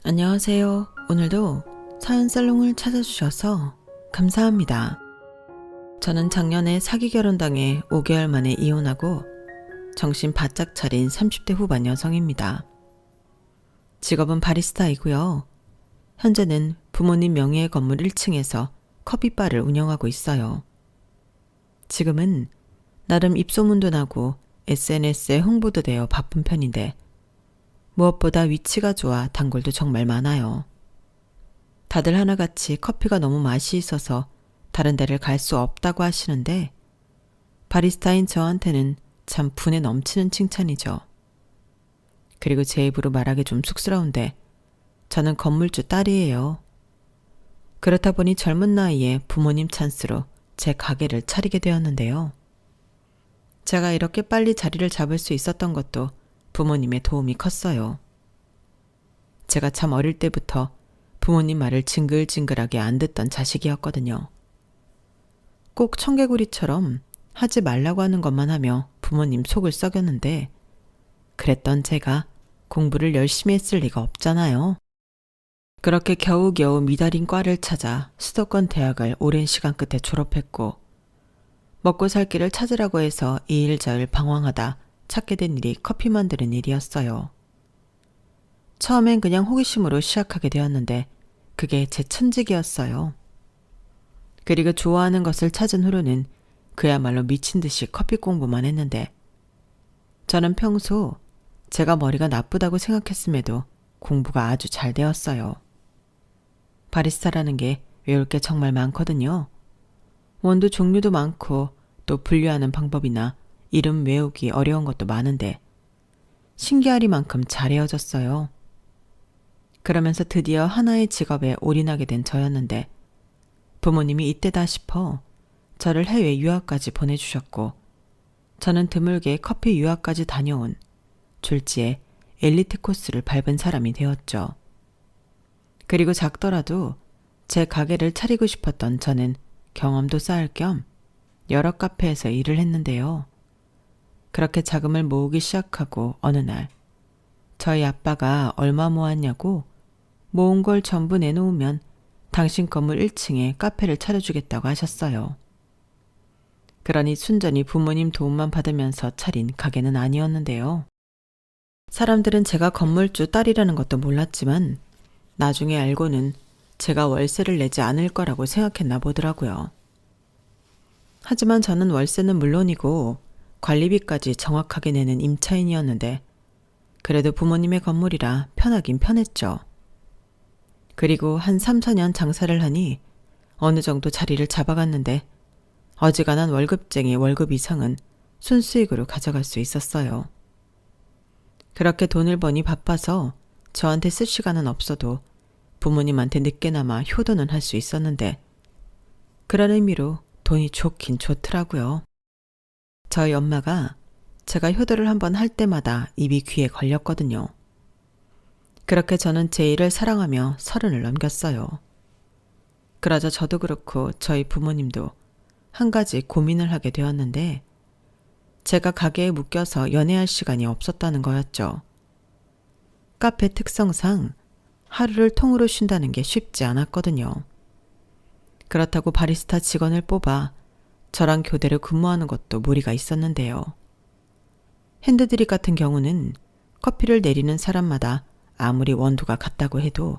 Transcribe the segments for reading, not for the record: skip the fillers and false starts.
안녕하세요. 오늘도 사연살롱을 찾아주셔서 감사합니다. 저는 작년에 사기 결혼당해 5개월 만에 이혼하고 정신 바짝 차린 30대 후반 여성입니다. 직업은 바리스타이고요. 현재는 부모님 명의의 건물 1층에서 커피바를 운영하고 있어요. 지금은 나름 입소문도 나고 SNS에 홍보도 되어 바쁜 편인데 무엇보다 위치가 좋아 단골도 정말 많아요. 다들 하나같이 커피가 너무 맛이 있어서 다른 데를 갈 수 없다고 하시는데 바리스타인 저한테는 참 분에 넘치는 칭찬이죠. 그리고 제 입으로 말하기 좀 쑥스러운데 저는 건물주 딸이에요. 그렇다 보니 젊은 나이에 부모님 찬스로 제 가게를 차리게 되었는데요. 제가 이렇게 빨리 자리를 잡을 수 있었던 것도 부모님의 도움이 컸어요. 제가 참 어릴 때부터 부모님 말을 징글징글하게 안 듣던 자식이었거든요. 꼭 청개구리처럼 하지 말라고 하는 것만 하며 부모님 속을 썩였는데 그랬던 제가 공부를 열심히 했을 리가 없잖아요. 그렇게 겨우겨우 미달인 과를 찾아 수도권 대학을 오랜 시간 끝에 졸업했고 먹고 살 길을 찾으라고 해서 이 일 저 일 방황하다 찾게 된 일이 커피 만드는 일이었어요. 처음엔 그냥 호기심으로 시작하게 되었는데 그게 제 천직이었어요. 그리고 좋아하는 것을 찾은 후로는 그야말로 미친 듯이 커피 공부만 했는데 저는 평소 제가 머리가 나쁘다고 생각했음에도 공부가 아주 잘 되었어요. 바리스타라는 게 외울 게 정말 많거든요. 원두 종류도 많고 또 분류하는 방법이나 이름 외우기 어려운 것도 많은데 신기하리만큼 잘 헤어졌어요. 그러면서 드디어 하나의 직업에 올인하게 된 저였는데 부모님이 이때다 싶어 저를 해외 유학까지 보내주셨고 저는 드물게 커피 유학까지 다녀온 졸지에 엘리트 코스를 밟은 사람이 되었죠. 그리고 작더라도 제 가게를 차리고 싶었던 저는 경험도 쌓을 겸 여러 카페에서 일을 했는데요. 그렇게 자금을 모으기 시작하고 어느 날 저희 아빠가 얼마 모았냐고 모은 걸 전부 내놓으면 당신 건물 1층에 카페를 차려주겠다고 하셨어요. 그러니 순전히 부모님 도움만 받으면서 차린 가게는 아니었는데요. 사람들은 제가 건물주 딸이라는 것도 몰랐지만 나중에 알고는 제가 월세를 내지 않을 거라고 생각했나 보더라고요. 하지만 저는 월세는 물론이고 관리비까지 정확하게 내는 임차인이었는데 그래도 부모님의 건물이라 편하긴 편했죠. 그리고 한 3, 4년 장사를 하니 어느 정도 자리를 잡아갔는데 어지간한 월급쟁이 월급 이상은 순수익으로 가져갈 수 있었어요. 그렇게 돈을 버니 바빠서 저한테 쓸 시간은 없어도 부모님한테 늦게나마 효도는 할 수 있었는데 그런 의미로 돈이 좋긴 좋더라고요. 저희 엄마가 제가 효도를 한번 할 때마다 입이 귀에 걸렸거든요. 그렇게 저는 제 일을 사랑하며 30을 넘겼어요. 그러자 저도 그렇고 저희 부모님도 한 가지 고민을 하게 되었는데 제가 가게에 묶여서 연애할 시간이 없었다는 거였죠. 카페 특성상 하루를 통으로 쉰다는 게 쉽지 않았거든요. 그렇다고 바리스타 직원을 뽑아 저랑 교대로 근무하는 것도 무리가 있었는데요. 핸드드립 같은 경우는 커피를 내리는 사람마다 아무리 원두가 같다고 해도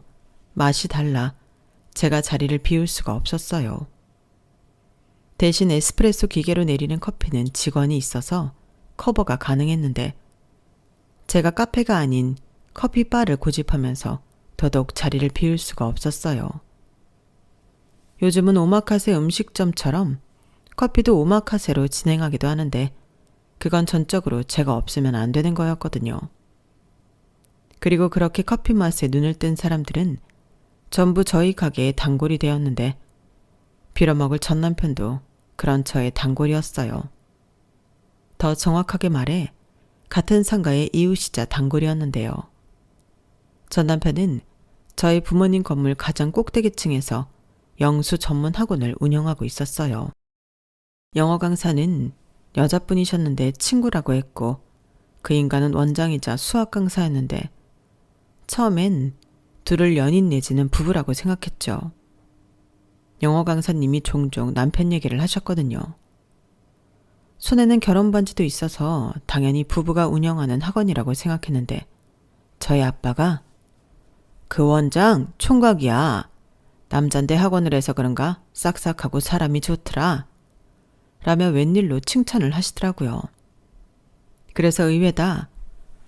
맛이 달라 제가 자리를 비울 수가 없었어요. 대신 에스프레소 기계로 내리는 커피는 직원이 있어서 커버가 가능했는데 제가 카페가 아닌 커피바를 고집하면서 더더욱 자리를 비울 수가 없었어요. 요즘은 오마카세 음식점처럼 커피도 오마카세로 진행하기도 하는데 그건 전적으로 제가 없으면 안 되는 거였거든요. 그리고 그렇게 커피 맛에 눈을 뜬 사람들은 전부 저희 가게의 단골이 되었는데 빌어먹을 전 남편도 그런 저의 단골이었어요. 더 정확하게 말해 같은 상가의 이웃이자 단골이었는데요. 전 남편은 저희 부모님 건물 가장 꼭대기층에서 영수 전문 학원을 운영하고 있었어요. 영어 강사는 여자분이셨는데 친구라고 했고 그 인간은 원장이자 수학 강사였는데 처음엔 둘을 연인 내지는 부부라고 생각했죠. 영어 강사님이 종종 남편 얘기를 하셨거든요. 손에는 결혼 반지도 있어서 당연히 부부가 운영하는 학원이라고 생각했는데 저희 아빠가 그 원장 총각이야. 남잔데 학원을 해서 그런가 싹싹하고 사람이 좋더라. 라며 웬일로 칭찬을 하시더라고요. 그래서 의외다.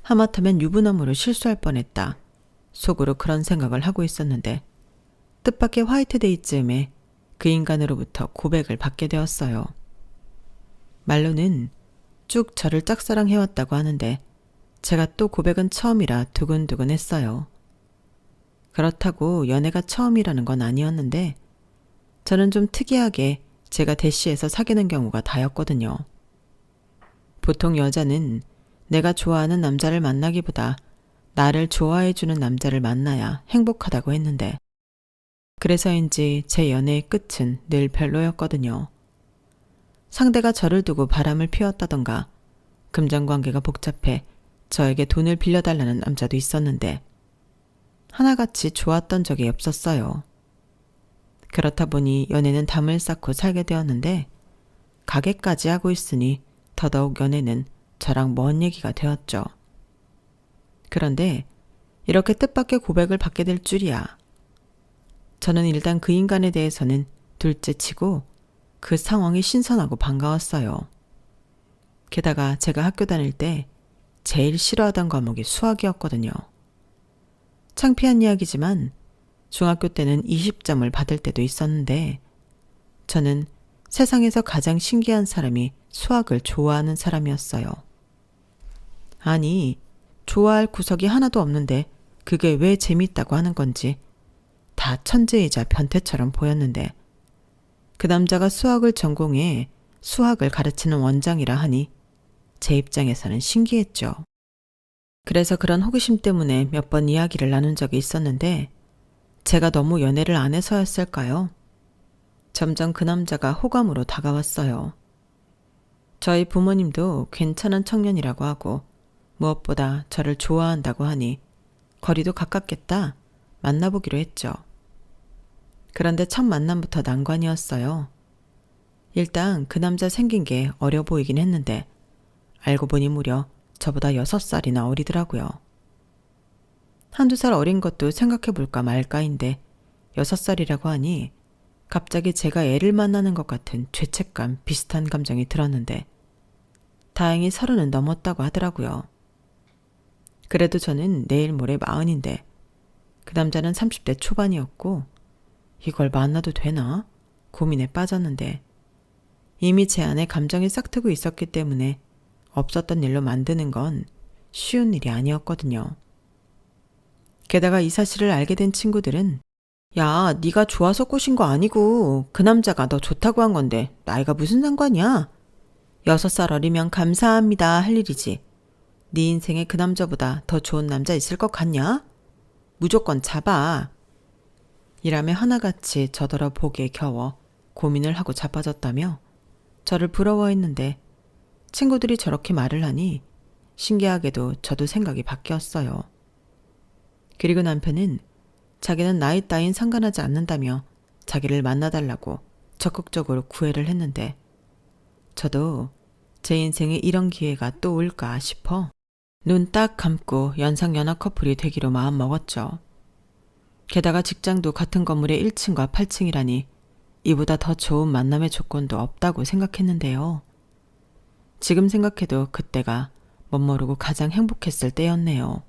하마터면 유부남으로 실수할 뻔했다. 속으로 그런 생각을 하고 있었는데 뜻밖의 화이트데이쯤에 그 인간으로부터 고백을 받게 되었어요. 말로는 쭉 저를 짝사랑해왔다고 하는데 제가 또 고백은 처음이라 두근두근했어요. 그렇다고 연애가 처음이라는 건 아니었는데 저는 좀 특이하게 제가 대시해서 사귀는 경우가 다였거든요. 보통 여자는 내가 좋아하는 남자를 만나기보다 나를 좋아해주는 남자를 만나야 행복하다고 했는데 그래서인지 제 연애의 끝은 늘 별로였거든요. 상대가 저를 두고 바람을 피웠다던가 금전관계가 복잡해 저에게 돈을 빌려달라는 남자도 있었는데 하나같이 좋았던 적이 없었어요. 그렇다 보니 연애는 담을 쌓고 살게 되었는데 가게까지 하고 있으니 더더욱 연애는 저랑 먼 얘기가 되었죠. 그런데 이렇게 뜻밖의 고백을 받게 될 줄이야. 저는 일단 그 인간에 대해서는 둘째치고 그 상황이 신선하고 반가웠어요. 게다가 제가 학교 다닐 때 제일 싫어하던 과목이 수학이었거든요. 창피한 이야기지만 중학교 때는 20점을 받을 때도 있었는데 저는 세상에서 가장 신기한 사람이 수학을 좋아하는 사람이었어요. 아니, 좋아할 구석이 하나도 없는데 그게 왜 재밌다고 하는 건지 다 천재이자 변태처럼 보였는데 그 남자가 수학을 전공해 수학을 가르치는 원장이라 하니 제 입장에서는 신기했죠. 그래서 그런 호기심 때문에 몇 번 이야기를 나눈 적이 있었는데 제가 너무 연애를 안 해서였을까요? 점점 그 남자가 호감으로 다가왔어요. 저희 부모님도 괜찮은 청년이라고 하고 무엇보다 저를 좋아한다고 하니 거리도 가깝겠다 만나보기로 했죠. 그런데 첫 만남부터 난관이었어요. 일단 그 남자 생긴 게 어려 보이긴 했는데 알고 보니 무려 저보다 6살이나 어리더라고요. 한두 살 어린 것도 생각해볼까 말까인데 6살이라고 하니 갑자기 제가 애를 만나는 것 같은 죄책감 비슷한 감정이 들었는데 다행히 30은 넘었다고 하더라고요. 그래도 저는 내일 모레 40인데 그 남자는 30대 초반이었고 이걸 만나도 되나? 고민에 빠졌는데 이미 제 안에 감정이 싹트고 있었기 때문에 없었던 일로 만드는 건 쉬운 일이 아니었거든요. 게다가 이 사실을 알게 된 친구들은 야, 네가 좋아서 꼬신 거 아니고 그 남자가 너 좋다고 한 건데 나이가 무슨 상관이야? 6살 어리면 감사합니다 할 일이지. 네 인생에 그 남자보다 더 좋은 남자 있을 것 같냐? 무조건 잡아. 이라며 하나같이 저더러 보기에 겨워 고민을 하고 자빠졌다며 저를 부러워했는데 친구들이 저렇게 말을 하니 신기하게도 저도 생각이 바뀌었어요. 그리고 남편은 자기는 나이 따윈 상관하지 않는다며 자기를 만나달라고 적극적으로 구애를 했는데 저도 제 인생에 이런 기회가 또 올까 싶어 눈 딱 감고 연상연하 커플이 되기로 마음먹었죠. 게다가 직장도 같은 건물의 1층과 8층이라니 이보다 더 좋은 만남의 조건도 없다고 생각했는데요. 지금 생각해도 그때가 멋모르고 가장 행복했을 때였네요.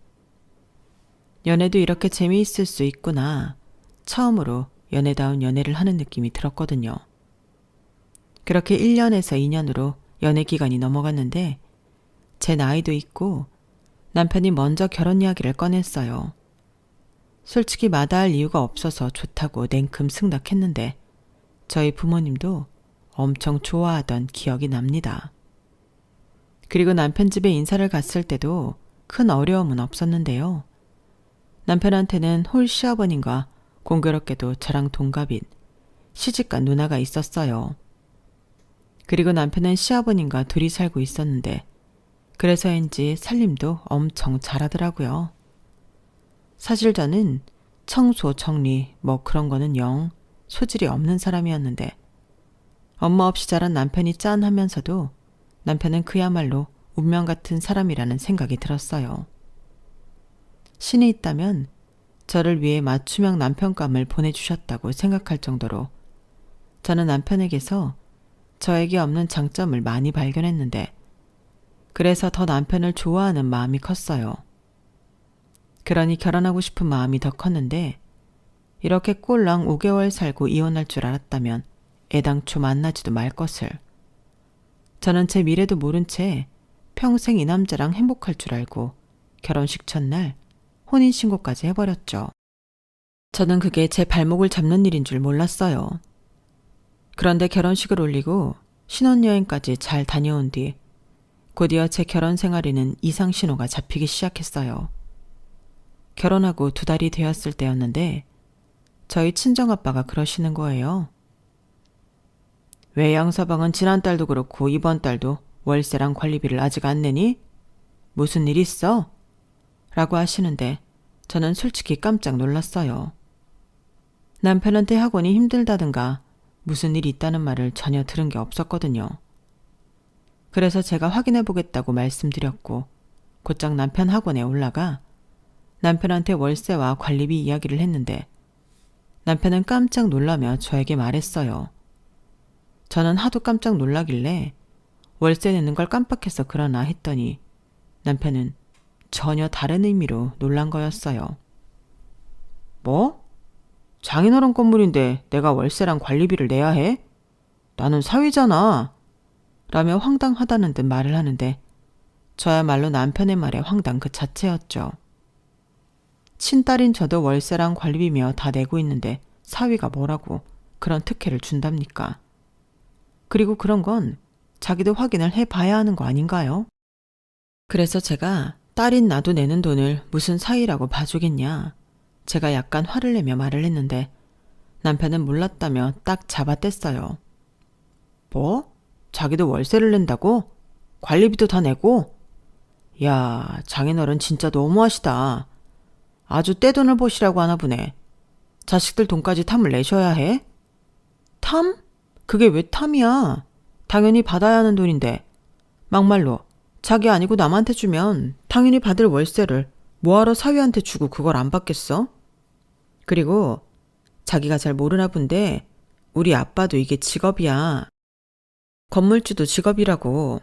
연애도 이렇게 재미있을 수 있구나. 처음으로 연애다운 연애를 하는 느낌이 들었거든요. 그렇게 1년에서 2년으로 연애 기간이 넘어갔는데 제 나이도 있고 남편이 먼저 결혼 이야기를 꺼냈어요. 솔직히 마다할 이유가 없어서 좋다고 냉큼 승낙했는데 저희 부모님도 엄청 좋아하던 기억이 납니다. 그리고 남편 집에 인사를 갔을 때도 큰 어려움은 없었는데요. 남편한테는 홀 시어머님과 공교롭게도 저랑 동갑인 시집간 누나가 있었어요. 그리고 남편은 시아버님과 둘이 살고 있었는데 그래서인지 살림도 엄청 잘하더라고요. 사실 저는 청소, 정리 뭐 그런 거는 영 소질이 없는 사람이었는데 엄마 없이 자란 남편이 짠하면서도 남편은 그야말로 운명 같은 사람이라는 생각이 들었어요. 신이 있다면 저를 위해 맞춤형 남편감을 보내주셨다고 생각할 정도로 저는 남편에게서 저에게 없는 장점을 많이 발견했는데 그래서 더 남편을 좋아하는 마음이 컸어요. 그러니 결혼하고 싶은 마음이 더 컸는데 이렇게 꼴랑 5개월 살고 이혼할 줄 알았다면 애당초 만나지도 말 것을. 저는 제 미래도 모른 채 평생 이 남자랑 행복할 줄 알고 결혼식 첫날 혼인신고까지 해버렸죠. 저는 그게 제 발목을 잡는 일인 줄 몰랐어요. 그런데 결혼식을 올리고 신혼여행까지 잘 다녀온 뒤 곧이어 제 결혼 생활에는 이상 신호가 잡히기 시작했어요. 결혼하고 2달이 되었을 때였는데 저희 친정아빠가 그러시는 거예요. 왜 양서방은 지난달도 그렇고 이번 달도 월세랑 관리비를 아직 안 내니? 무슨 일 있어? 라고 하시는데 저는 솔직히 깜짝 놀랐어요. 남편한테 학원이 힘들다든가 무슨 일이 있다는 말을 전혀 들은 게 없었거든요. 그래서 제가 확인해 보겠다고 말씀드렸고 곧장 남편 학원에 올라가 남편한테 월세와 관리비 이야기를 했는데 남편은 깜짝 놀라며 저에게 말했어요. 저는 하도 깜짝 놀라길래 월세 내는 걸 깜빡해서 그러나 했더니 남편은 전혀 다른 의미로 놀란 거였어요. 뭐? 장인어른 건물인데 내가 월세랑 관리비를 내야 해? 나는 사위잖아. 라며 황당하다는 듯 말을 하는데 저야말로 남편의 말에 황당 그 자체였죠. 친딸인 저도 월세랑 관리비며 다 내고 있는데 사위가 뭐라고 그런 특혜를 준답니까? 그리고 그런 건 자기도 확인을 해봐야 하는 거 아닌가요? 그래서 제가 딸인 나도 내는 돈을 무슨 사위라고 봐주겠냐. 제가 약간 화를 내며 말을 했는데 남편은 몰랐다며 딱 잡아뗐어요. 뭐? 자기도 월세를 낸다고? 관리비도 다 내고? 야, 장인어른 진짜 너무하시다. 아주 떼돈을 보시라고 하나 보네. 자식들 돈까지 탐을 내셔야 해? 탐? 그게 왜 탐이야? 당연히 받아야 하는 돈인데. 막말로 자기 아니고 남한테 주면 당연히 받을 월세를 뭐하러 사위한테 주고 그걸 안 받겠어? 그리고 자기가 잘 모르나 본데 우리 아빠도 이게 직업이야. 건물주도 직업이라고.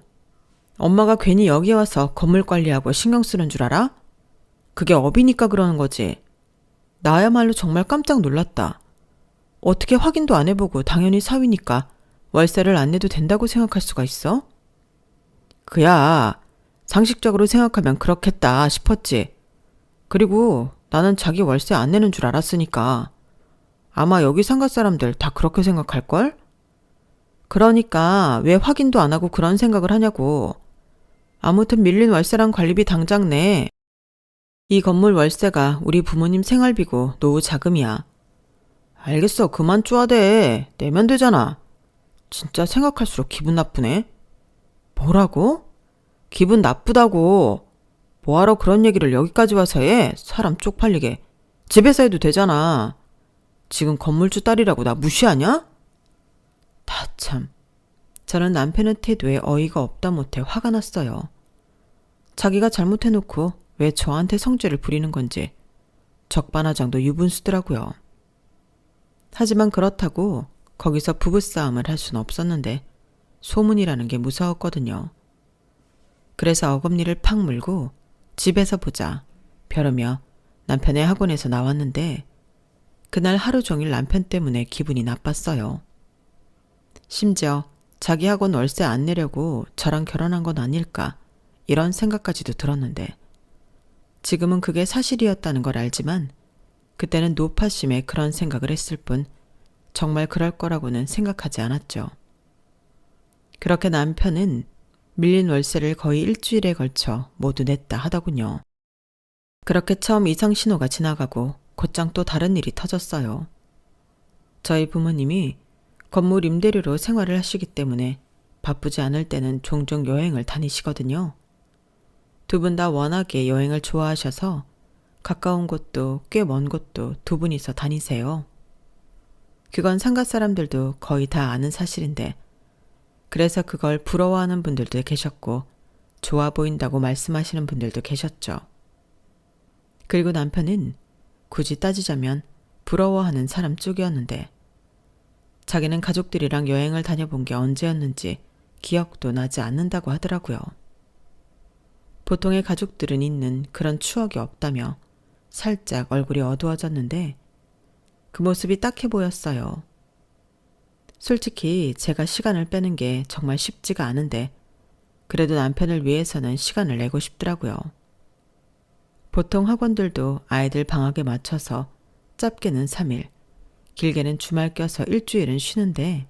엄마가 괜히 여기 와서 건물 관리하고 신경 쓰는 줄 알아? 그게 업이니까 그러는 거지. 나야말로 정말 깜짝 놀랐다. 어떻게 확인도 안 해보고 당연히 사위니까 월세를 안 내도 된다고 생각할 수가 있어? 그야 상식적으로 생각하면 그렇겠다 싶었지. 그리고 나는 자기 월세 안 내는 줄 알았으니까. 아마 여기 상가 사람들 다 그렇게 생각할걸? 그러니까 왜 확인도 안 하고 그런 생각을 하냐고. 아무튼 밀린 월세랑 관리비 당장 내. 이 건물 월세가 우리 부모님 생활비고 노후 자금이야. 알겠어. 그만 쪼아대. 내면 되잖아. 진짜 생각할수록 기분 나쁘네. 뭐라고? 기분 나쁘다고. 뭐하러 그런 얘기를 여기까지 와서 해? 사람 쪽팔리게. 집에서 해도 되잖아. 지금 건물주 딸이라고 나 무시하냐? 다 참. 저는 남편의 태도에 어이가 없다 못해 화가 났어요. 자기가 잘못해놓고 왜 저한테 성질을 부리는 건지 적반하장도 유분수더라고요. 하지만 그렇다고 거기서 부부싸움을 할 수는 없었는데 소문이라는 게 무서웠거든요. 그래서 어금니를 팍 물고 집에서 보자 벼르며 남편의 학원에서 나왔는데 그날 하루 종일 남편 때문에 기분이 나빴어요. 심지어 자기 학원 월세 안 내려고 저랑 결혼한 건 아닐까 이런 생각까지도 들었는데 지금은 그게 사실이었다는 걸 알지만 그때는 노파심에 그런 생각을 했을 뿐 정말 그럴 거라고는 생각하지 않았죠. 그렇게 남편은 밀린 월세를 거의 일주일에 걸쳐 모두 냈다 하더군요. 그렇게 처음 이상 신호가 지나가고 곧장 또 다른 일이 터졌어요. 저희 부모님이 건물 임대료로 생활을 하시기 때문에 바쁘지 않을 때는 종종 여행을 다니시거든요. 두 분 다 워낙에 여행을 좋아하셔서 가까운 곳도 꽤 먼 곳도 두 분이서 다니세요. 그건 상가 사람들도 거의 다 아는 사실인데 그래서 그걸 부러워하는 분들도 계셨고 좋아 보인다고 말씀하시는 분들도 계셨죠. 그리고 남편은 굳이 따지자면 부러워하는 사람 쪽이었는데 자기는 가족들이랑 여행을 다녀본 게 언제였는지 기억도 나지 않는다고 하더라고요. 보통의 가족들은 있는 그런 추억이 없다며 살짝 얼굴이 어두워졌는데 그 모습이 딱해 보였어요. 솔직히 제가 시간을 빼는 게 정말 쉽지가 않은데 그래도 남편을 위해서는 시간을 내고 싶더라고요. 보통 학원들도 아이들 방학에 맞춰서 짧게는 3일, 길게는 주말 껴서 일주일은 쉬는데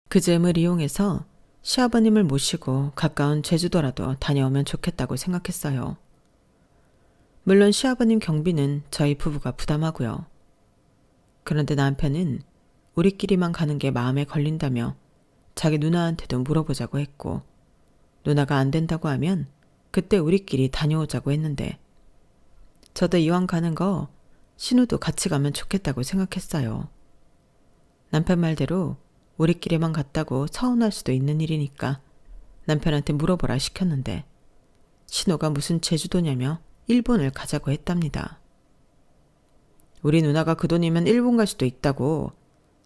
그 즈음을 이용해서 시아버님을 모시고 가까운 제주도라도 다녀오면 좋겠다고 생각했어요. 물론 시아버님 경비는 저희 부부가 부담하고요. 그런데 남편은 우리끼리만 가는 게 마음에 걸린다며 자기 누나한테도 물어보자고 했고 누나가 안 된다고 하면 그때 우리끼리 다녀오자고 했는데 저도 이왕 가는 거 신우도 같이 가면 좋겠다고 생각했어요. 남편 말대로 우리끼리만 갔다고 서운할 수도 있는 일이니까 남편한테 물어보라 시켰는데 신우가 무슨 제주도냐며 일본을 가자고 했답니다. 우리 누나가 그 돈이면 일본 갈 수도 있다고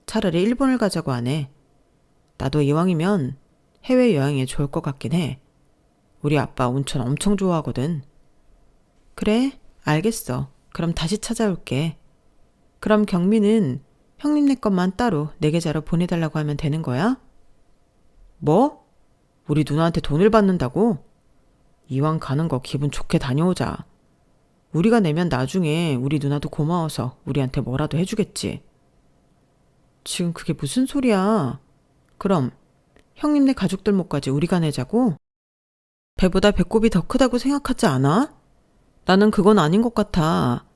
차라리 일본을 가자고 하네. 나도 이왕이면 해외여행에 좋을 것 같긴 해. 우리 아빠 온천 엄청 좋아하거든. 그래, 알겠어. 그럼 다시 찾아올게. 그럼 경미는 형님네 것만 따로 내 계좌로 보내달라고 하면 되는 거야? 뭐? 우리 누나한테 돈을 받는다고? 이왕 가는 거 기분 좋게 다녀오자. 우리가 내면 나중에 우리 누나도 고마워서 우리한테 뭐라도 해주겠지. 지금 그게 무슨 소리야? 그럼 형님네 가족들 몫까지 우리가 내자고? 배보다 배꼽이 더 크다고 생각하지 않아? 나는 그건 아닌 것 같아.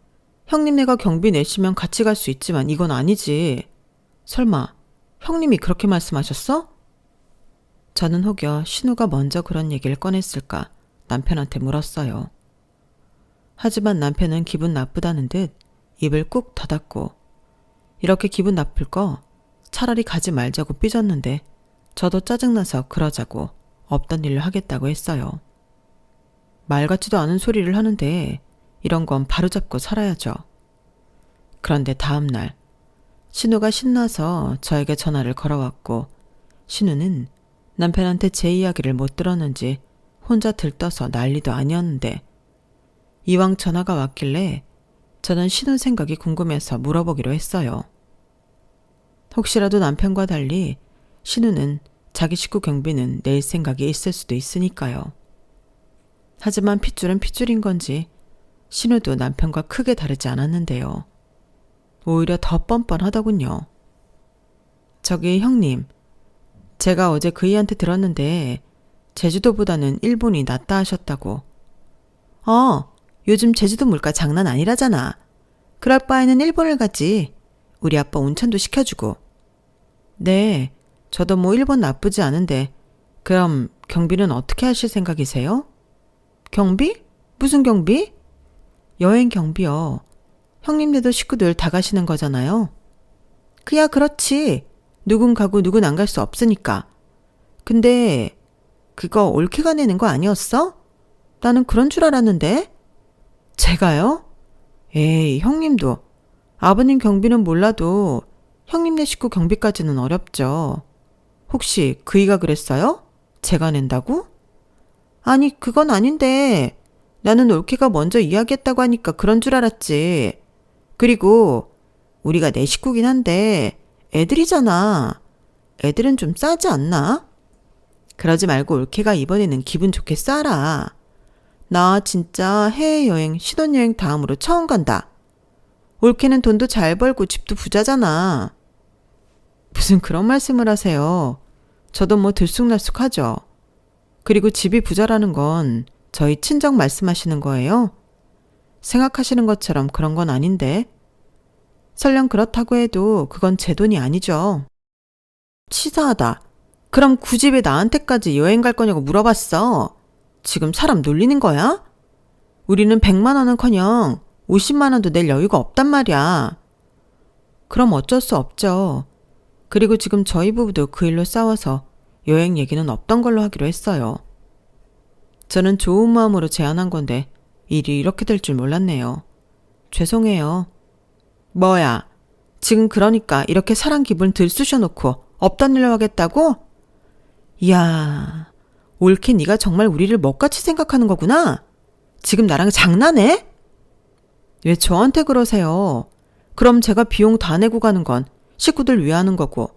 형님네가 경비 내시면 같이 갈 수 있지만 이건 아니지. 설마 형님이 그렇게 말씀하셨어? 저는 혹여 신우가 먼저 그런 얘기를 꺼냈을까 남편한테 물었어요. 하지만 남편은 기분 나쁘다는 듯 입을 꾹 닫았고 이렇게 기분 나쁠 거 차라리 가지 말자고 삐졌는데 저도 짜증나서 그러자고 없던 일을 하겠다고 했어요. 말 같지도 않은 소리를 하는데 이런 건 바로잡고 살아야죠. 그런데 다음 날 신우가 신나서 저에게 전화를 걸어왔고 신우는 남편한테 제 이야기를 못 들었는지 혼자 들떠서 난리도 아니었는데 이왕 전화가 왔길래 저는 신우 생각이 궁금해서 물어보기로 했어요. 혹시라도 남편과 달리 신우는 자기 식구 경비는 낼 생각이 있을 수도 있으니까요. 하지만 핏줄은 핏줄인 건지 신우도 남편과 크게 다르지 않았는데요. 오히려 더 뻔뻔하더군요. 저기 형님, 제가 어제 그이한테 들었는데 제주도보다는 일본이 낫다 하셨다고. 요즘 제주도 물가 장난 아니라잖아. 그럴 바에는 일본을 가지. 우리 아빠 온천도 시켜주고. 네, 저도 뭐 일본 나쁘지 않은데 그럼 경비는 어떻게 하실 생각이세요? 경비? 무슨 경비? 여행 경비요. 형님네도 식구들 다 가시는 거잖아요. 그야 그렇지. 누군 가고 누군 안 갈 수 없으니까. 근데 그거 올케가 내는 거 아니었어? 나는 그런 줄 알았는데. 제가요? 에이, 형님도. 아버님 경비는 몰라도 형님네 식구 경비까지는 어렵죠. 혹시 그이가 그랬어요? 제가 낸다고? 아니, 그건 아닌데 나는 올케가 먼저 이야기했다고 하니까 그런 줄 알았지. 그리고 우리가 내 식구긴 한데 애들이잖아. 애들은 좀 싸지 않나? 그러지 말고 올케가 이번에는 기분 좋게 싸라. 나 진짜 해외여행, 신혼여행 다음으로 처음 간다. 올케는 돈도 잘 벌고 집도 부자잖아. 무슨 그런 말씀을 하세요. 저도 뭐 들쑥날쑥하죠. 그리고 집이 부자라는 건 저희 친정 말씀하시는 거예요? 생각하시는 것처럼 그런 건 아닌데. 설령 그렇다고 해도 그건 제 돈이 아니죠. 치사하다. 그럼 굳이 왜 나한테까지 여행 갈 거냐고 물어봤어. 지금 사람 놀리는 거야? 우리는 100만 원은커녕 50만 원도 낼 여유가 없단 말이야. 그럼 어쩔 수 없죠. 그리고 지금 저희 부부도 그 일로 싸워서 여행 얘기는 없던 걸로 하기로 했어요. 저는 좋은 마음으로 제안한 건데 일이 이렇게 될 줄 몰랐네요. 죄송해요. 뭐야, 지금 그러니까 이렇게 사람 기분 들쑤셔놓고 없던 일로 하겠다고? 이야, 올케 네가 정말 우리를 먹같이 생각하는 거구나. 지금 나랑 장난해? 왜 저한테 그러세요? 그럼 제가 비용 다 내고 가는 건 식구들 위하는 거고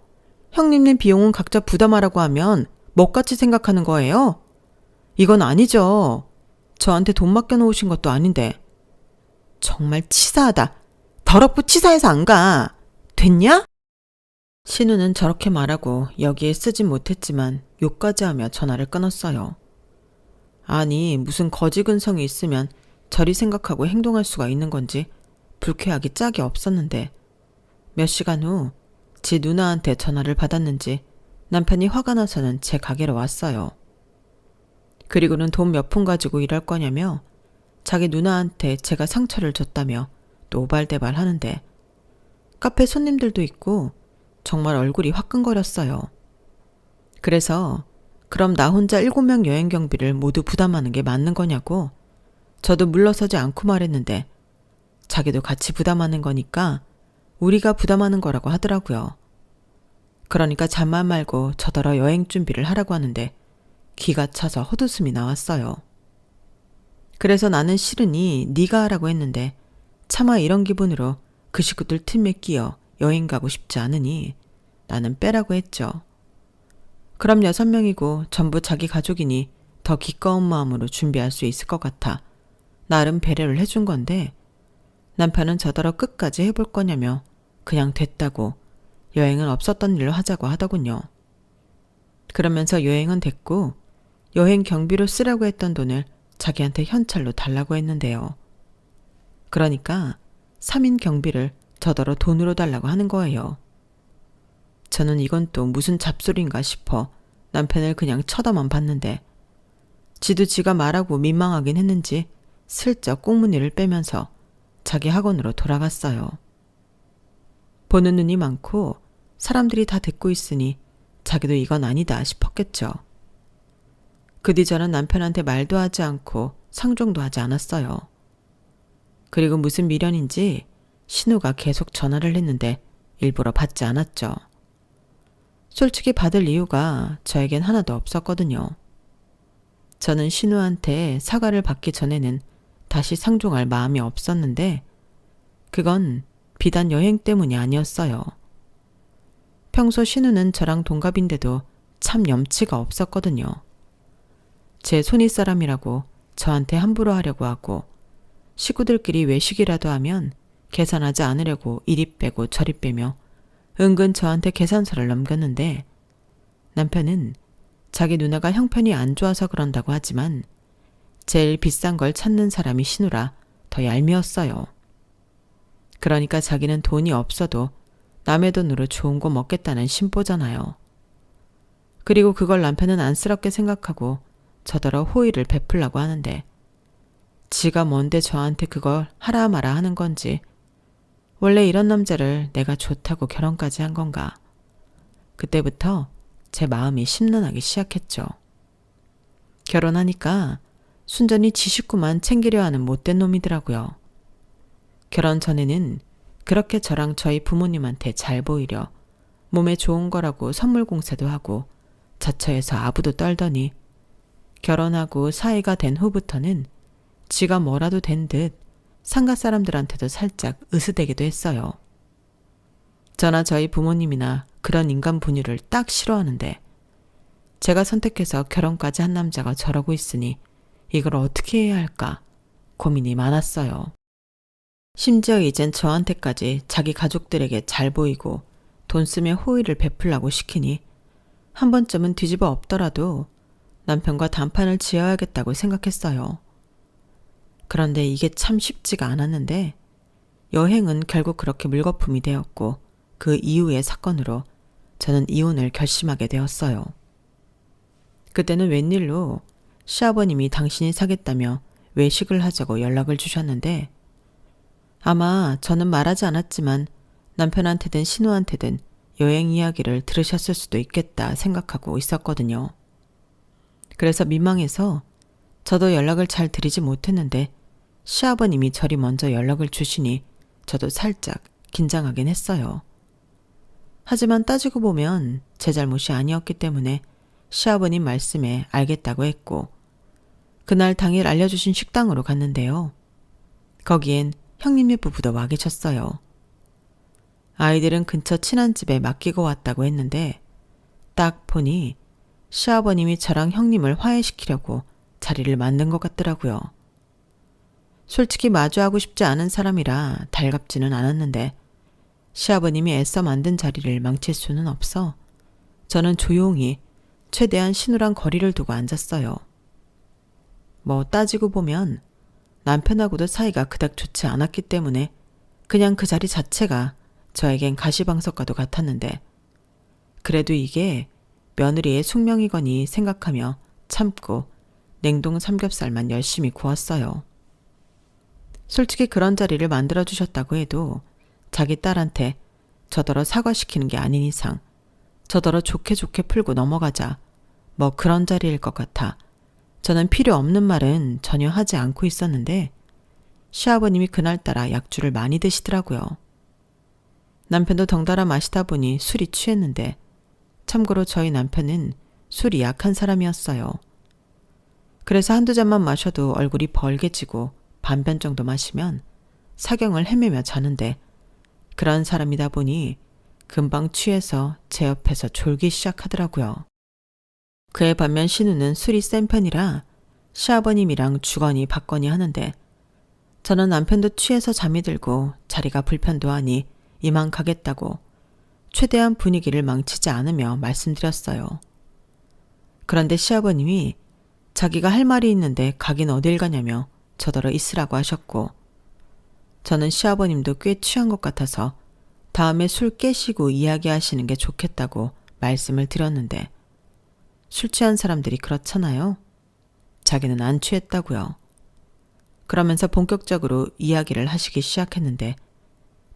형님네 비용은 각자 부담하라고 하면 먹같이 생각하는 거예요? 이건 아니죠. 저한테 돈 맡겨놓으신 것도 아닌데. 정말 치사하다. 더럽고 치사해서 안 가. 됐냐? 신우는 저렇게 말하고 여기에 쓰진 못했지만 욕까지 하며 전화를 끊었어요. 아니, 무슨 거지근성이 있으면 저리 생각하고 행동할 수가 있는 건지 불쾌하기 짝이 없었는데 몇 시간 후 지 누나한테 전화를 받았는지 남편이 화가 나서는 제 가게로 왔어요. 그리고는 돈 몇 푼 가지고 일할 거냐며 자기 누나한테 제가 상처를 줬다며 또 오발대발 하는데 카페 손님들도 있고 정말 얼굴이 화끈거렸어요. 그래서 그럼 나 혼자 7명 여행 경비를 모두 부담하는 게 맞는 거냐고 저도 물러서지 않고 말했는데 자기도 같이 부담하는 거니까 우리가 부담하는 거라고 하더라고요. 그러니까 잠만 말고 저더러 여행 준비를 하라고 하는데 기가 차서 헛웃음이 나왔어요. 그래서 나는 싫으니 네가 하라고 했는데 차마 이런 기분으로 그 식구들 틈에 끼어 여행 가고 싶지 않으니 나는 빼라고 했죠. 그럼 6명이고 전부 자기 가족이니 더 기꺼운 마음으로 준비할 수 있을 것 같아 나름 배려를 해준 건데 남편은 저더러 끝까지 해볼 거냐며 그냥 됐다고 여행은 없었던 일로 하자고 하더군요. 그러면서 여행은 됐고 여행 경비로 쓰라고 했던 돈을 자기한테 현찰로 달라고 했는데요. 그러니까 3인 경비를 저더러 돈으로 달라고 하는 거예요. 저는 이건 또 무슨 잡소리인가 싶어 남편을 그냥 쳐다만 봤는데 지도 지가 말하고 민망하긴 했는지 슬쩍 꽁무니를 빼면서 자기 학원으로 돌아갔어요. 보는 눈이 많고 사람들이 다 듣고 있으니 자기도 이건 아니다 싶었겠죠. 그 뒤 저는 남편한테 말도 하지 않고 상종도 하지 않았어요. 그리고 무슨 미련인지 신우가 계속 전화를 했는데 일부러 받지 않았죠. 솔직히 받을 이유가 저에겐 하나도 없었거든요. 저는 신우한테 사과를 받기 전에는 다시 상종할 마음이 없었는데 그건 비단 여행 때문이 아니었어요. 평소 신우는 저랑 동갑인데도 참 염치가 없었거든요. 제 손윗사람이라고 저한테 함부로 하려고 하고 식구들끼리 외식이라도 하면 계산하지 않으려고 이리 빼고 저리 빼며 은근 저한테 계산서를 넘겼는데 남편은 자기 누나가 형편이 안 좋아서 그런다고 하지만 제일 비싼 걸 찾는 사람이 신우라 더 얄미웠어요. 그러니까 자기는 돈이 없어도 남의 돈으로 좋은 거 먹겠다는 심보잖아요. 그리고 그걸 남편은 안쓰럽게 생각하고 저더러 호의를 베풀려고 하는데 지가 뭔데 저한테 그걸 하라 마라 하는 건지 원래 이런 남자를 내가 좋다고 결혼까지 한 건가. 그때부터 제 마음이 심란하기 시작했죠. 결혼하니까 순전히 지 식구만 챙기려 하는 못된 놈이더라고요. 결혼 전에는 그렇게 저랑 저희 부모님한테 잘 보이려 몸에 좋은 거라고 선물 공세도 하고 자처해서 아부도 떨더니 결혼하고 사이가 된 후부터는 지가 뭐라도 된 듯 상가 사람들한테도 살짝 으스대기도 했어요. 저나 저희 부모님이나 그런 인간 분유를 딱 싫어하는데 제가 선택해서 결혼까지 한 남자가 저러고 있으니 이걸 어떻게 해야 할까 고민이 많았어요. 심지어 이젠 저한테까지 자기 가족들에게 잘 보이고 돈 쓰며 호의를 베풀라고 시키니 한 번쯤은 뒤집어 엎더라도 남편과 단판을 지어야겠다고 생각했어요. 그런데 이게 참 쉽지가 않았는데 여행은 결국 그렇게 물거품이 되었고 그 이후의 사건으로 저는 이혼을 결심하게 되었어요. 그때는 웬일로 시아버님이 당신이 사겠다며 외식을 하자고 연락을 주셨는데 아마 저는 말하지 않았지만 남편한테든 신우한테든 여행 이야기를 들으셨을 수도 있겠다 생각하고 있었거든요. 그래서 민망해서 저도 연락을 잘 드리지 못했는데 시아버님이 저리 먼저 연락을 주시니 저도 살짝 긴장하긴 했어요. 하지만 따지고 보면 제 잘못이 아니었기 때문에 시아버님 말씀에 알겠다고 했고 그날 당일 알려주신 식당으로 갔는데요. 거기엔 형님네 부부도 와 계셨어요. 아이들은 근처 친한 집에 맡기고 왔다고 했는데 딱 보니 시아버님이 저랑 형님을 화해시키려고 자리를 만든 것 같더라고요. 솔직히 마주하고 싶지 않은 사람이라 달갑지는 않았는데 시아버님이 애써 만든 자리를 망칠 수는 없어 저는 조용히 최대한 신우랑 거리를 두고 앉았어요. 뭐 따지고 보면 남편하고도 사이가 그닥 좋지 않았기 때문에 그냥 그 자리 자체가 저에겐 가시방석과도 같았는데 그래도 이게 며느리의 숙명이거니 생각하며 참고 냉동 삼겹살만 열심히 구웠어요. 솔직히 그런 자리를 만들어주셨다고 해도 자기 딸한테 저더러 사과시키는 게 아닌 이상 저더러 좋게 풀고 넘어가자 뭐 그런 자리일 것 같아 저는 필요 없는 말은 전혀 하지 않고 있었는데 시아버님이 그날따라 약주를 많이 드시더라고요. 남편도 덩달아 마시다 보니 술이 취했는데 참고로 저희 남편은 술이 약한 사람이었어요. 그래서 한두 잔만 마셔도 얼굴이 벌개지고 반변 정도 마시면 사경을 헤매며 자는데 그런 사람이다 보니 금방 취해서 제 옆에서 졸기 시작하더라고요. 그에 반면 신우는 술이 센 편이라 시아버님이랑 주거니 받거니 하는데 저는 남편도 취해서 잠이 들고 자리가 불편도 하니 이만 가겠다고 최대한 분위기를 망치지 않으며 말씀드렸어요. 그런데 시아버님이 자기가 할 말이 있는데 가긴 어딜 가냐며 저더러 있으라고 하셨고 저는 시아버님도 꽤 취한 것 같아서 다음에 술 깨시고 이야기하시는 게 좋겠다고 말씀을 드렸는데 술 취한 사람들이 그렇잖아요. 자기는 안 취했다고요. 그러면서 본격적으로 이야기를 하시기 시작했는데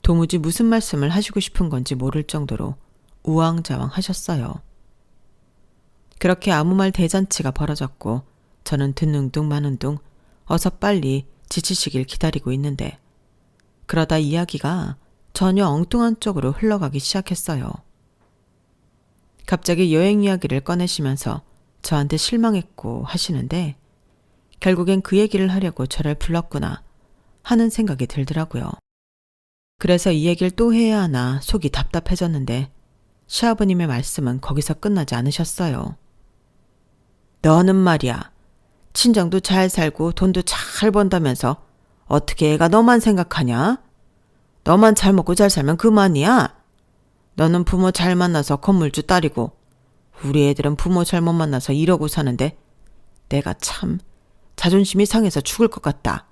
도무지 무슨 말씀을 하시고 싶은 건지 모를 정도로 우왕좌왕 하셨어요. 그렇게 아무 말 대잔치가 벌어졌고 저는 듣는 둥 마는 둥 어서 빨리 지치시길 기다리고 있는데 그러다 이야기가 전혀 엉뚱한 쪽으로 흘러가기 시작했어요. 갑자기 여행 이야기를 꺼내시면서 저한테 실망했고 하시는데 결국엔 그 얘기를 하려고 저를 불렀구나 하는 생각이 들더라고요. 그래서 이 얘기를 또 해야 하나 속이 답답해졌는데 시아버님의 말씀은 거기서 끝나지 않으셨어요. 너는 말이야. 친정도 잘 살고 돈도 잘 번다면서 어떻게 애가 너만 생각하냐? 너만 잘 먹고 잘 살면 그만이야. 너는 부모 잘 만나서 건물주 딸이고 우리 애들은 부모 잘못 만나서 이러고 사는데 내가 참 자존심이 상해서 죽을 것 같다.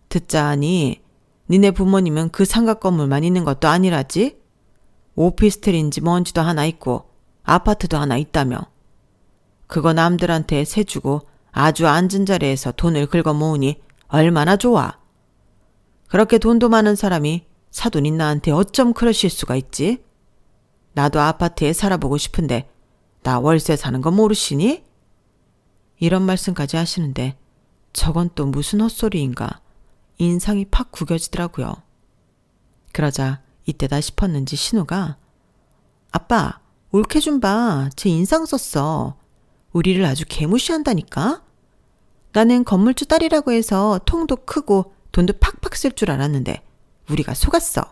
듣자 하니 니네 부모님은 그 상가 건물만 있는 것도 아니라지? 오피스텔인지 뭔지도 하나 있고 아파트도 하나 있다며. 그거 남들한테 세 주고 아주 앉은 자리에서 돈을 긁어 모으니 얼마나 좋아. 그렇게 돈도 많은 사람이 사돈인 나한테 어쩜 그러실 수가 있지? 나도 아파트에 살아보고 싶은데 나 월세 사는 거 모르시니? 이런 말씀까지 하시는데 저건 또 무슨 헛소리인가 인상이 팍 구겨지더라고요. 그러자 이때다 싶었는지 신우가 아빠 옳게 좀 봐. 제 인상 썼어. 우리를 아주 개무시한다니까? 나는 건물주 딸이라고 해서 통도 크고 돈도 팍팍 쓸 줄 알았는데 우리가 속았어.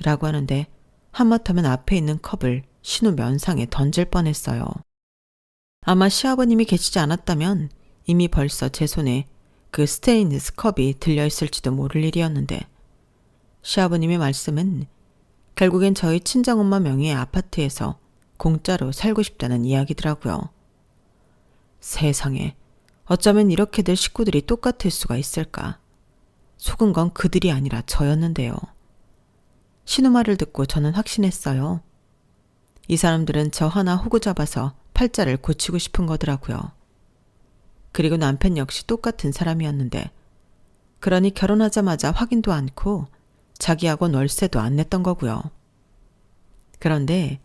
라고 하는데 하마터면 앞에 있는 컵을 신우 면상에 던질 뻔했어요. 아마 시아버님이 계시지 않았다면 이미 벌써 제 손에 그 스테인리스 컵이 들려있을지도 모를 일이었는데 시아버님의 말씀은 결국엔 저희 친정엄마 명의의 아파트에서 공짜로 살고 싶다는 이야기더라고요. 세상에 어쩌면 이렇게들 식구들이 똑같을 수가 있을까. 속은 건 그들이 아니라 저였는데요. 신우 말을 듣고 저는 확신했어요. 이 사람들은 저 하나 호구 잡아서 팔자를 고치고 싶은 거더라고요. 그리고 남편 역시 똑같은 사람이었는데 그러니 결혼하자마자 확인도 않고 자기 학원 월세도 안 냈던 거고요. 그런데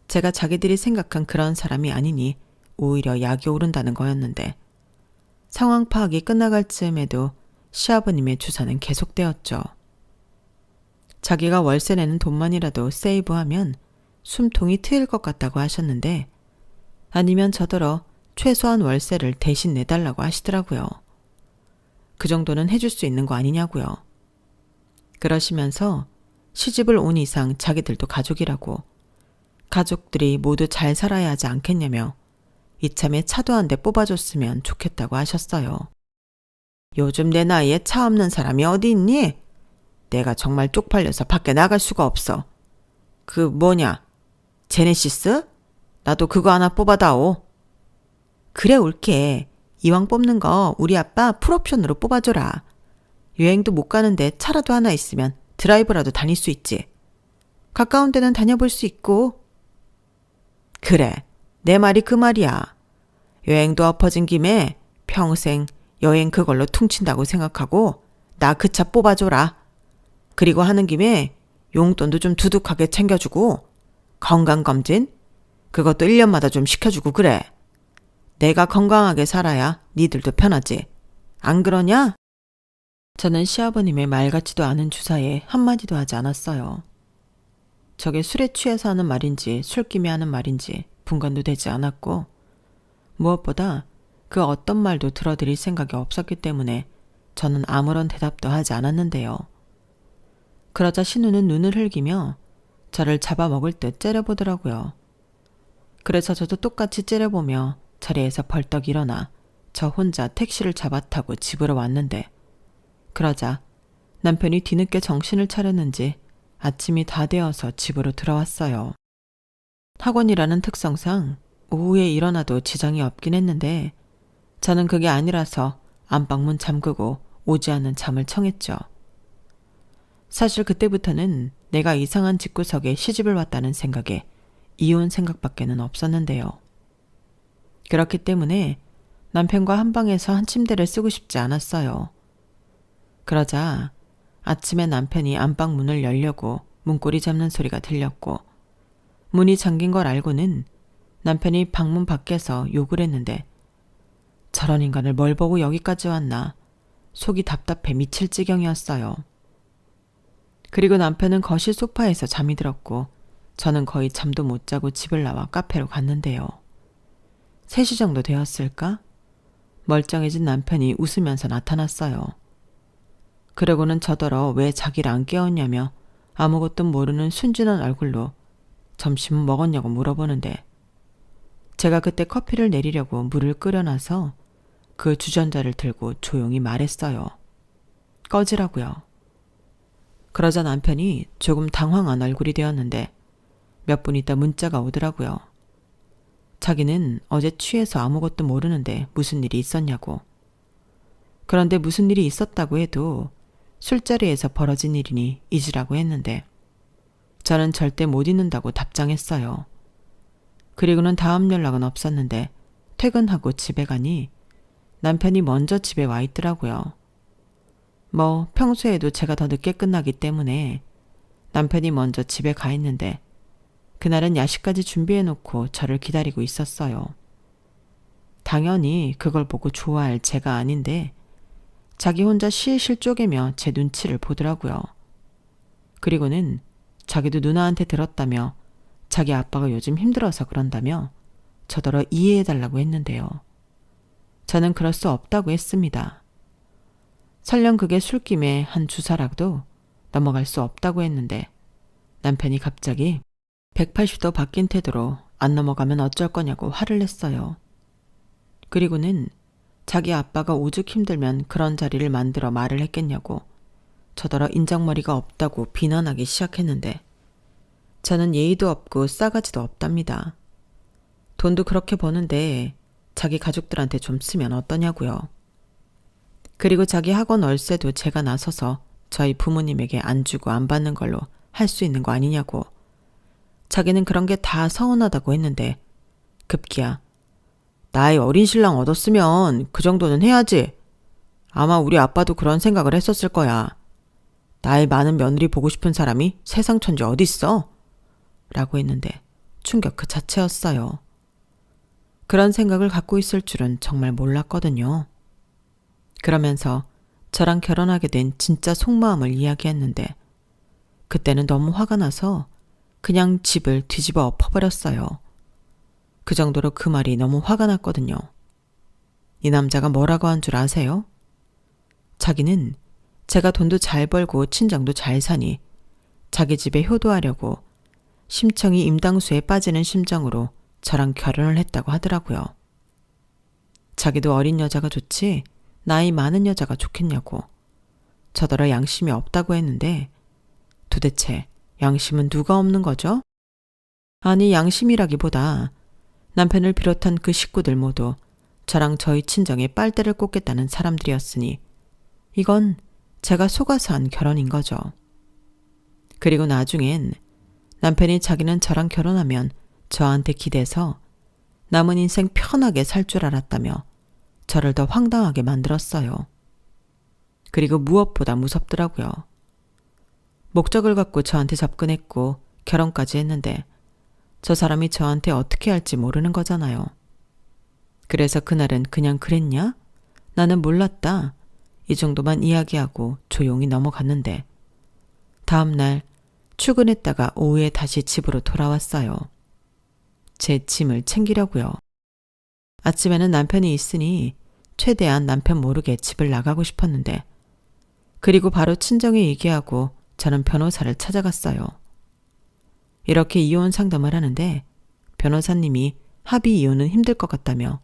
제가 자기들이 생각한 그런 사람이 아니니 오히려 약이 오른다는 거였는데 상황 파악이 끝나갈 즈음에도 시아버님의 주사는 계속되었죠. 자기가 월세 내는 돈만이라도 세이브하면 숨통이 트일 것 같다고 하셨는데 아니면 저더러 최소한 월세를 대신 내달라고 하시더라고요. 그 정도는 해줄 수 있는 거 아니냐고요. 그러시면서 시집을 온 이상 자기들도 가족이라고 가족들이 모두 잘 살아야 하지 않겠냐며 이참에 차도 한 대 뽑아줬으면 좋겠다고 하셨어요. 요즘 내 나이에 차 없는 사람이 어디 있니? 내가 정말 쪽팔려서 밖에 나갈 수가 없어. 그 뭐냐? 제네시스? 나도 그거 하나 뽑아다오. 그래 올게. 이왕 뽑는 거 우리 아빠 풀옵션으로 뽑아줘라. 여행도 못 가는데 차라도 하나 있으면 드라이브라도 다닐 수 있지. 가까운 데는 다녀볼 수 있고. 그래, 내 말이 그 말이야. 여행도 엎어진 김에 평생 여행 그걸로 퉁친다고 생각하고 나 그 차 뽑아줘라. 그리고 하는 김에 용돈도 좀 두둑하게 챙겨주고 건강검진? 그것도 1년마다 좀 시켜주고 그래. 내가 건강하게 살아야 니들도 편하지. 안 그러냐? 저는 시아버님의 말 같지도 않은 주사에 한마디도 하지 않았어요. 저게 술에 취해서 하는 말인지 술김에 하는 말인지 분간도 되지 않았고 무엇보다 그 어떤 말도 들어드릴 생각이 없었기 때문에 저는 아무런 대답도 하지 않았는데요. 그러자 신우는 눈을 흘기며 저를 잡아먹을 듯 째려보더라고요. 그래서 저도 똑같이 째려보며 자리에서 벌떡 일어나 저 혼자 택시를 잡아 타고 집으로 왔는데 그러자 남편이 뒤늦게 정신을 차렸는지 아침이 다 되어서 집으로 들어왔어요. 학원이라는 특성상 오후에 일어나도 지장이 없긴 했는데 저는 그게 아니라서 안방문 잠그고 오지 않는 잠을 청했죠. 사실 그때부터는 내가 이상한 집구석에 시집을 왔다는 생각에 이혼 생각밖에는 없었는데요. 그렇기 때문에 남편과 한 방에서 한 침대를 쓰고 싶지 않았어요. 그러자 아침에 남편이 안방 문을 열려고 문고리 잡는 소리가 들렸고 문이 잠긴 걸 알고는 남편이 방문 밖에서 욕을 했는데 저런 인간을 뭘 보고 여기까지 왔나 속이 답답해 미칠 지경이었어요. 그리고 남편은 거실 소파에서 잠이 들었고 저는 거의 잠도 못 자고 집을 나와 카페로 갔는데요. 3시 정도 되었을까? 멀쩡해진 남편이 웃으면서 나타났어요. 그러고는 저더러 왜 자기를 안 깨웠냐며 아무것도 모르는 순진한 얼굴로 점심은 먹었냐고 물어보는데 제가 그때 커피를 내리려고 물을 끓여놔서 그 주전자를 들고 조용히 말했어요. 꺼지라고요. 그러자 남편이 조금 당황한 얼굴이 되었는데 몇 분 있다 문자가 오더라고요. 자기는 어제 취해서 아무것도 모르는데 무슨 일이 있었냐고. 그런데 무슨 일이 있었다고 해도 술자리에서 벌어진 일이니 잊으라고 했는데 저는 절대 못 잊는다고 답장했어요. 그리고는 다음 연락은 없었는데 퇴근하고 집에 가니 남편이 먼저 집에 와 있더라고요. 뭐 평소에도 제가 더 늦게 끝나기 때문에 남편이 먼저 집에 가 있는데 그날은 야식까지 준비해놓고 저를 기다리고 있었어요. 당연히 그걸 보고 좋아할 제가 아닌데 자기 혼자 실실 쪼개며 제 눈치를 보더라고요. 그리고는 자기도 누나한테 들었다며 자기 아빠가 요즘 힘들어서 그런다며 저더러 이해해달라고 했는데요. 저는 그럴 수 없다고 했습니다. 설령 그게 술김에 한 주사라도 넘어갈 수 없다고 했는데 남편이 갑자기 180도 바뀐 태도로 안 넘어가면 어쩔 거냐고 화를 냈어요. 그리고는 자기 아빠가 오죽 힘들면 그런 자리를 만들어 말을 했겠냐고 저더러 인정머리가 없다고 비난하기 시작했는데 저는 예의도 없고 싸가지도 없답니다. 돈도 그렇게 버는데 자기 가족들한테 좀 쓰면 어떠냐고요. 그리고 자기 학원 월세도 제가 나서서 저희 부모님에게 안 주고 안 받는 걸로 할 수 있는 거 아니냐고. 자기는 그런 게 다 서운하다고 했는데 급기야 나의 어린 신랑 얻었으면 그 정도는 해야지. 아마 우리 아빠도 그런 생각을 했었을 거야. 나이 많은 며느리 보고 싶은 사람이 세상 천지 어딨어? 라고 했는데 충격 그 자체였어요. 그런 생각을 갖고 있을 줄은 정말 몰랐거든요. 그러면서 저랑 결혼하게 된 진짜 속마음을 이야기했는데 그때는 너무 화가 나서 그냥 집을 뒤집어 엎어버렸어요. 그 정도로 그 말이 너무 화가 났거든요. 이 남자가 뭐라고 한 줄 아세요? 자기는 제가 돈도 잘 벌고 친정도 잘 사니 자기 집에 효도하려고 심청이 임당수에 빠지는 심정으로 저랑 결혼을 했다고 하더라고요. 자기도 어린 여자가 좋지 나이 많은 여자가 좋겠냐고 저더러 양심이 없다고 했는데 도대체 양심은 누가 없는 거죠? 아니 양심이라기보다 남편을 비롯한 그 식구들 모두 저랑 저희 친정에 빨대를 꽂겠다는 사람들이었으니 이건 제가 속아서 한 결혼인 거죠. 그리고 나중엔 남편이 자기는 저랑 결혼하면 저한테 기대서 남은 인생 편하게 살 줄 알았다며 저를 더 황당하게 만들었어요. 그리고 무엇보다 무섭더라고요. 목적을 갖고 저한테 접근했고 결혼까지 했는데 저 사람이 저한테 어떻게 할지 모르는 거잖아요. 그래서 그날은 그냥 그랬냐? 나는 몰랐다. 이 정도만 이야기하고 조용히 넘어갔는데 다음날 출근했다가 오후에 다시 집으로 돌아왔어요. 제 짐을 챙기려고요. 아침에는 남편이 있으니 최대한 남편 모르게 집을 나가고 싶었는데 그리고 바로 친정에 얘기하고 저는 변호사를 찾아갔어요. 이렇게 이혼 상담을 하는데 변호사님이 합의 이혼은 힘들 것 같다며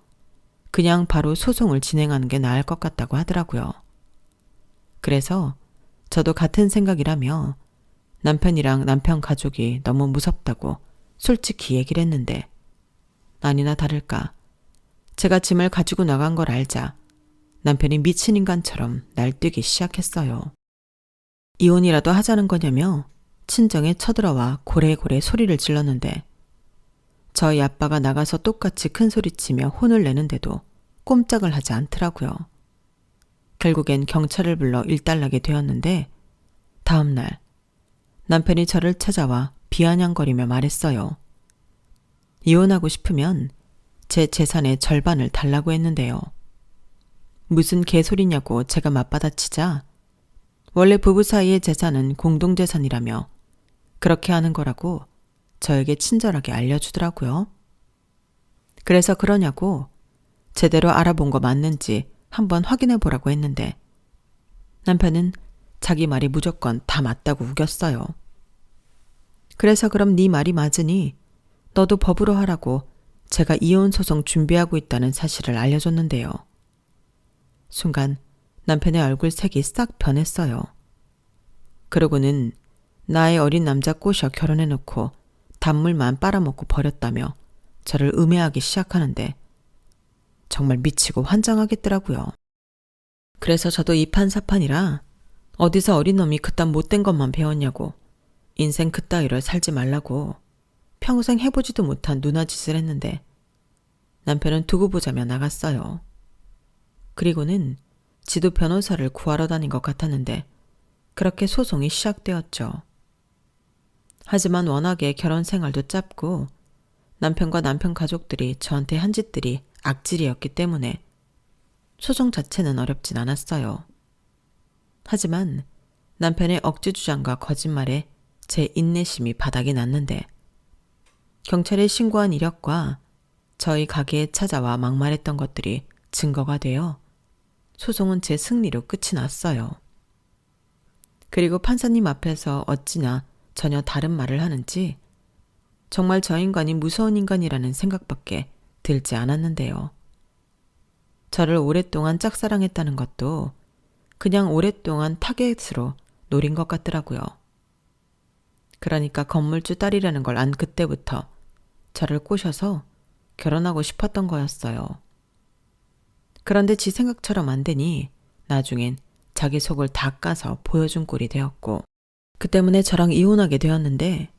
그냥 바로 소송을 진행하는 게 나을 것 같다고 하더라고요. 그래서 저도 같은 생각이라며 남편이랑 남편 가족이 너무 무섭다고 솔직히 얘기를 했는데 아니나 다를까 제가 짐을 가지고 나간 걸 알자 남편이 미친 인간처럼 날뛰기 시작했어요. 이혼이라도 하자는 거냐며 친정에 쳐들어와 고래고래 소리를 질렀는데 저희 아빠가 나가서 똑같이 큰 소리치며 혼을 내는데도 꼼짝을 하지 않더라고요. 결국엔 경찰을 불러 일단락이 되었는데 다음날 남편이 저를 찾아와 비아냥거리며 말했어요. 이혼하고 싶으면 제 재산의 절반을 달라고 했는데요. 무슨 개소리냐고 제가 맞받아치자 원래 부부 사이의 재산은 공동재산이라며 그렇게 하는 거라고 저에게 친절하게 알려주더라고요. 그래서 그러냐고 제대로 알아본 거 맞는지 한번 확인해 보라고 했는데 남편은 자기 말이 무조건 다 맞다고 우겼어요. 그래서 그럼 네 말이 맞으니 너도 법으로 하라고 제가 이혼 소송 준비하고 있다는 사실을 알려줬는데요. 순간 남편의 얼굴 색이 싹 변했어요. 그러고는 나의 어린 남자 꼬셔 결혼해놓고 단물만 빨아먹고 버렸다며 저를 음해하기 시작하는데 정말 미치고 환장하겠더라고요. 그래서 저도 이판사판이라 어디서 어린 놈이 그딴 못된 것만 배웠냐고 인생 그따위로 살지 말라고 평생 해보지도 못한 누나짓을 했는데 남편은 두고 보자며 나갔어요. 그리고는 지도 변호사를 구하러 다닌 것 같았는데 그렇게 소송이 시작되었죠. 하지만 워낙에 결혼 생활도 짧고 남편과 남편 가족들이 저한테 한 짓들이 악질이었기 때문에 소송 자체는 어렵진 않았어요. 하지만 남편의 억지 주장과 거짓말에 제 인내심이 바닥이 났는데 경찰에 신고한 이력과 저희 가게에 찾아와 막말했던 것들이 증거가 되어 소송은 제 승리로 끝이 났어요. 그리고 판사님 앞에서 어찌나 전혀 다른 말을 하는지 정말 저 인간이 무서운 인간이라는 생각밖에 들지 않았는데요. 저를 오랫동안 짝사랑했다는 것도 그냥 오랫동안 타겟으로 노린 것 같더라고요. 그러니까 건물주 딸이라는 걸 안 그때부터 저를 꼬셔서 결혼하고 싶었던 거였어요. 그런데 지 생각처럼 안 되니 나중엔 자기 속을 다 까서 보여준 꼴이 되었고 그 때문에 저랑 이혼하게 되었는데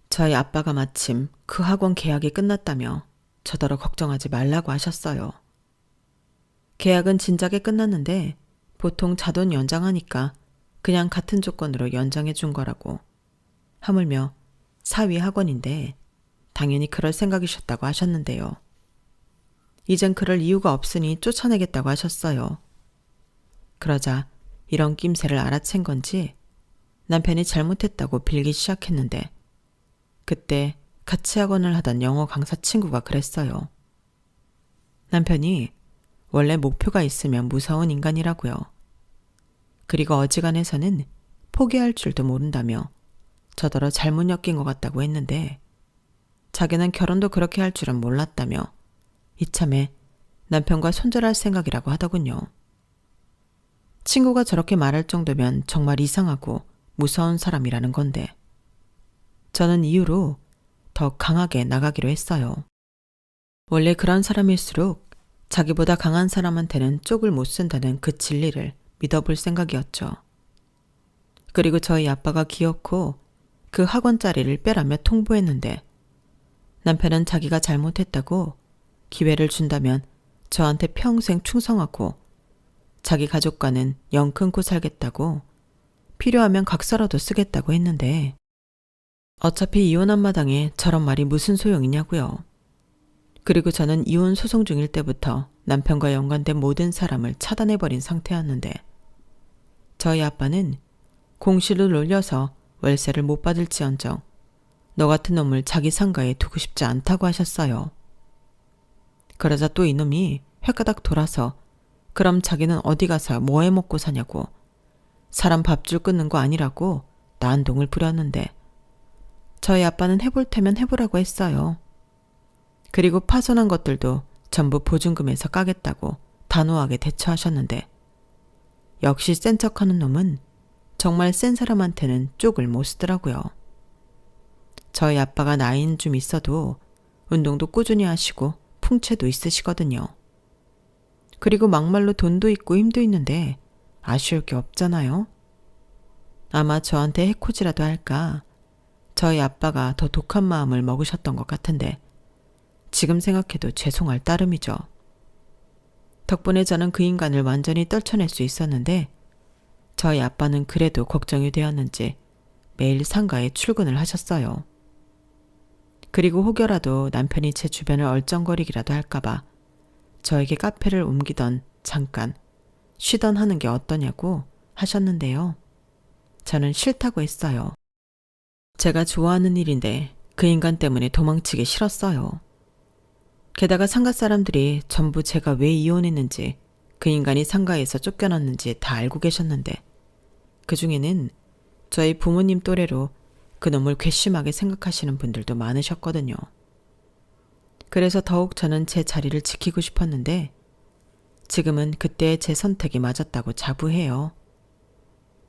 저희 아빠가 마침 그 학원 계약이 끝났다며 저더러 걱정하지 말라고 하셨어요. 계약은 진작에 끝났는데 보통 자돈 연장하니까 그냥 같은 조건으로 연장해 준 거라고. 하물며 사위 학원인데 당연히 그럴 생각이셨다고 하셨는데요. 이젠 그럴 이유가 없으니 쫓아내겠다고 하셨어요. 그러자 이런 낌새를 알아챈 건지 남편이 잘못했다고 빌기 시작했는데 그때 같이 학원을 하던 영어 강사 친구가 그랬어요. 남편이 원래 목표가 있으면 무서운 인간이라고요. 그리고 어지간해서는 포기할 줄도 모른다며 저더러 잘못 엮인 것 같다고 했는데 자기는 결혼도 그렇게 할 줄은 몰랐다며 이참에 남편과 손절할 생각이라고 하더군요. 친구가 저렇게 말할 정도면 정말 이상하고 무서운 사람이라는 건데 저는 이후로 더 강하게 나가기로 했어요. 원래 그런 사람일수록 자기보다 강한 사람한테는 쪽을 못 쓴다는 그 진리를 믿어볼 생각이었죠. 그리고 저희 아빠가 기어코 그 학원 자리를 빼라며 통보했는데 남편은 자기가 잘못했다고 기회를 준다면 저한테 평생 충성하고 자기 가족과는 영 끊고 살겠다고 필요하면 각서라도 쓰겠다고 했는데 어차피 이혼한 마당에 저런 말이 무슨 소용이냐고요. 그리고 저는 이혼 소송 중일 때부터 남편과 연관된 모든 사람을 차단해버린 상태였는데 저희 아빠는 공시를 놀려서 월세를 못 받을지언정 너 같은 놈을 자기 상가에 두고 싶지 않다고 하셨어요. 그러자 또 이놈이 횟가닥 돌아서 그럼 자기는 어디 가서 뭐 해먹고 사냐고 사람 밥줄 끊는 거 아니라고 난동을 부렸는데 저희 아빠는 해볼 테면 해보라고 했어요. 그리고 파손한 것들도 전부 보증금에서 까겠다고 단호하게 대처하셨는데 역시 센 척하는 놈은 정말 센 사람한테는 쪽을 못 쓰더라고요. 저희 아빠가 나이는 좀 있어도 운동도 꾸준히 하시고 풍채도 있으시거든요. 그리고 막말로 돈도 있고 힘도 있는데 아쉬울 게 없잖아요. 아마 저한테 해코지라도 할까 저희 아빠가 더 독한 마음을 먹으셨던 것 같은데 지금 생각해도 죄송할 따름이죠. 덕분에 저는 그 인간을 완전히 떨쳐낼 수 있었는데 저희 아빠는 그래도 걱정이 되었는지 매일 상가에 출근을 하셨어요. 그리고 혹여라도 남편이 제 주변을 얼쩡거리기라도 할까봐 저에게 카페를 옮기던 잠깐 쉬던 하는 게 어떠냐고 하셨는데요. 저는 싫다고 했어요. 제가 좋아하는 일인데 그 인간 때문에 도망치기 싫었어요. 게다가 상가 사람들이 전부 제가 왜 이혼했는지 그 인간이 상가에서 쫓겨났는지 다 알고 계셨는데 그 중에는 저희 부모님 또래로 그놈을 괘씸하게 생각하시는 분들도 많으셨거든요. 그래서 더욱 저는 제 자리를 지키고 싶었는데 지금은 그때의 제 선택이 맞았다고 자부해요.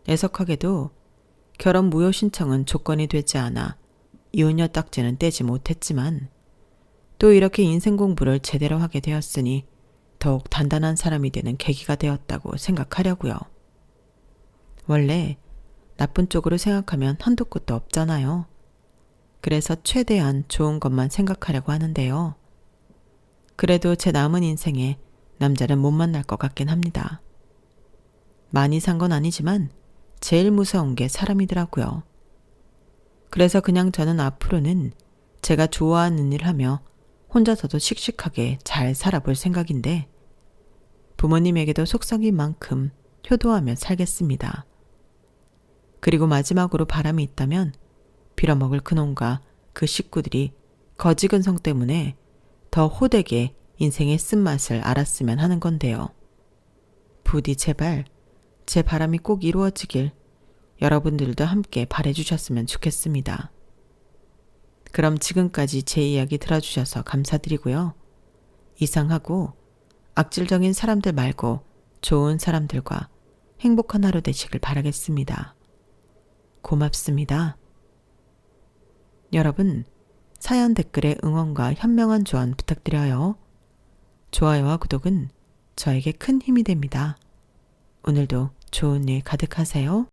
애석하게도 결혼 무효 신청은 조건이 되지 않아 이혼녀 딱지는 떼지 못했지만 또 이렇게 인생 공부를 제대로 하게 되었으니 더욱 단단한 사람이 되는 계기가 되었다고 생각하려고요. 원래 나쁜 쪽으로 생각하면 한도 끝도 없잖아요. 그래서 최대한 좋은 것만 생각하려고 하는데요. 그래도 제 남은 인생에 남자는 못 만날 것 같긴 합니다. 많이 산 건 아니지만 제일 무서운 게 사람이더라고요. 그래서 그냥 저는 앞으로는 제가 좋아하는 일 하며 혼자서도 씩씩하게 잘 살아볼 생각인데 부모님에게도 속썩인 만큼 효도하며 살겠습니다. 그리고 마지막으로 바람이 있다면 빌어먹을 그놈과 그 식구들이 거지근성 때문에 더 호되게 인생의 쓴맛을 알았으면 하는 건데요. 부디 제발 제 바람이 꼭 이루어지길 여러분들도 함께 바래주셨으면 좋겠습니다. 그럼 지금까지 제 이야기 들어주셔서 감사드리고요. 이상하고 악질적인 사람들 말고 좋은 사람들과 행복한 하루 되시길 바라겠습니다. 고맙습니다. 여러분, 사연 댓글에 응원과 현명한 조언 부탁드려요. 좋아요와 구독은 저에게 큰 힘이 됩니다. 오늘도 좋은 일 가득하세요.